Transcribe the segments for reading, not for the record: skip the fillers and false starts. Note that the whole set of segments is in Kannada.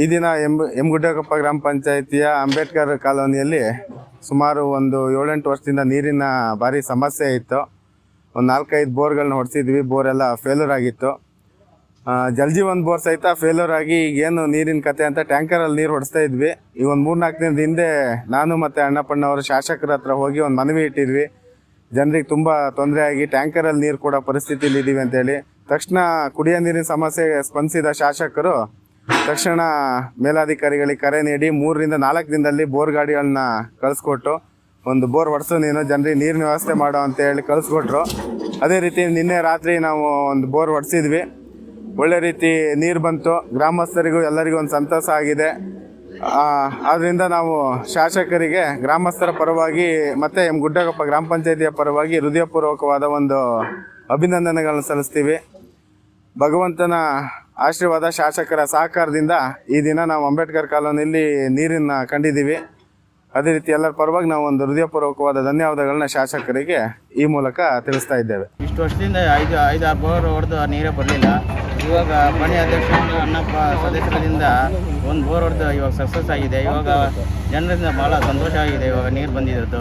ಈ ದಿನ ಎಮ್ಗುಡ್ಡಕೊಪ್ಪ ಗ್ರಾಮ ಪಂಚಾಯಿತಿಯ ಅಂಬೇಡ್ಕರ್ ಕಾಲೋನಿಯಲ್ಲಿ ಸುಮಾರು ಒಂದು 7-8 ವರ್ಷದಿಂದ ನೀರಿನ ಭಾರಿ ಸಮಸ್ಯೆ ಇತ್ತು. ಒಂದು 4-5 ಬೋರ್ಗಳನ್ನ ಹೊಡೆಸಿದ್ವಿ. ಬೋರೆಲ್ಲ ಫೇಲ್ಯೂರ್ ಆಗಿತ್ತು. ಜಲ್ಜೀವನ್ ಬೋರ್ ಸಹಿತ ಫೇಲ್ಯೂರ್ ಆಗಿ ಈಗೇನು ನೀರಿನ ಕತೆ ಅಂತ ಟ್ಯಾಂಕರಲ್ಲಿ ನೀರು ಹೊಡಿಸ್ತಾ ಇದ್ವಿ. ಈಗ ಒಂದು 3-4 ದಿನದ ಹಿಂದೆ ನಾನು ಮತ್ತು ಅಣ್ಣಪ್ಪಣ್ಣವರು ಶಾಸಕರ ಹತ್ರ ಹೋಗಿ ಒಂದು ಮನವಿ ಇಟ್ಟಿದ್ವಿ. ಜನರಿಗೆ ತುಂಬ ತೊಂದರೆ ಆಗಿ ಟ್ಯಾಂಕರಲ್ಲಿ ನೀರು ಕೊಡೋ ಪರಿಸ್ಥಿತಿಯಲ್ಲಿ ಇದ್ದೀವಿ ಅಂತೇಳಿ. ತಕ್ಷಣ ಕುಡಿಯೋ ನೀರಿನ ಸಮಸ್ಯೆ ಸ್ಪಂದಿಸಿದ ಶಾಸಕರು ತಕ್ಷಣ ಮೇಲಾಧಿಕಾರಿಗಳಿಗೆ ಕರೆ ನೀಡಿ 3-4 ದಿನದಲ್ಲಿ ಬೋರ್ ಗಾಡಿಗಳನ್ನ ಕಳಿಸ್ಕೊಟ್ಟು ಒಂದು ಬೋರ್ ಹೊಡ್ಸು ನೀನು ಜನರಿಗೆ ನೀರಿನ ವ್ಯವಸ್ಥೆ ಮಾಡೋ ಅಂತೇಳಿ ಕಳಿಸ್ಕೊಟ್ರು. ಅದೇ ರೀತಿ ನಿನ್ನೆ ರಾತ್ರಿ ನಾವು ಒಂದು ಬೋರ್ ಹೊಡ್ಸಿದ್ವಿ. ಒಳ್ಳೆ ರೀತಿ ನೀರು ಬಂತು. ಗ್ರಾಮಸ್ಥರಿಗೂ ಎಲ್ಲರಿಗೂ ಒಂದು ಸಂತಸ ಆಗಿದೆ. ಆದ್ದರಿಂದ ನಾವು ಶಾಸಕರಿಗೆ ಗ್ರಾಮಸ್ಥರ ಪರವಾಗಿ ಮತ್ತು ಎಮ್ಗುಡ್ಡಕೊಪ್ಪ ಗ್ರಾಮ ಪಂಚಾಯಿತಿಯ ಪರವಾಗಿ ಹೃದಯಪೂರ್ವಕವಾದ ಒಂದು ಅಭಿನಂದನೆಗಳನ್ನು ಸಲ್ಲಿಸ್ತೀವಿ. ಭಗವಂತನ ಆಶೀರ್ವಾದ, ಶಾಸಕರ ಸಹಕಾರದಿಂದ ಈ ದಿನ ನಾವು ಅಂಬೇಡ್ಕರ್ ಕಾಲೋನಿಯಲ್ಲಿ ನೀರನ್ನು ಕಂಡಿದ್ದೀವಿ. ಅದೇ ರೀತಿ ಎಲ್ಲರ ಪರವಾಗಿ ನಾವು ಒಂದು ಹೃದಯಪೂರ್ವಕವಾದ ಧನ್ಯವಾದಗಳನ್ನ ಶಾಸಕರಿಗೆ ಈ ಮೂಲಕ ತಿಳಿಸ್ತಾ ಇದ್ದೇವೆ. ಇಷ್ಟು ವರ್ಷದಿಂದ 5-6 ಬೋರ್ ಹೊಡೆದು ನೀರೇ ಬರಲಿಲ್ಲ. ಇವಾಗ ಮನೆ ಅಧ್ಯಕ್ಷ ಅಣ್ಣಪ್ಪ ಸದಸ್ಯರಿಂದ ಒಂದು ಬೋರ್ ಹೊಡೆದು ಇವಾಗ ಸಕ್ಸಸ್ ಆಗಿದೆ. ಇವಾಗ ಜನರಿಂದ ಭಾಳ ಸಂತೋಷ ಆಗಿದೆ. ಇವಾಗ ನೀರು ಬಂದಿರೋದು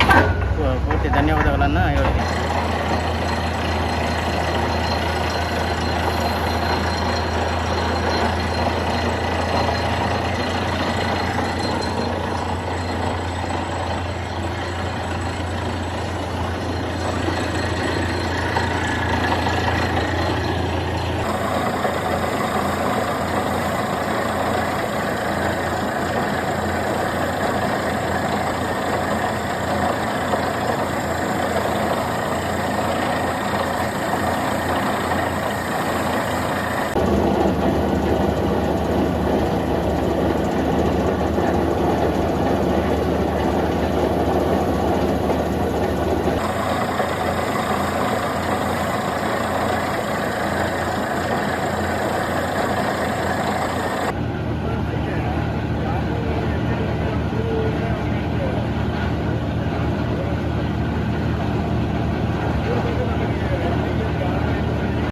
ಪೂರ್ತಿ ಧನ್ಯವಾದಗಳನ್ನು ಹೇಳ್ತೀನಿ.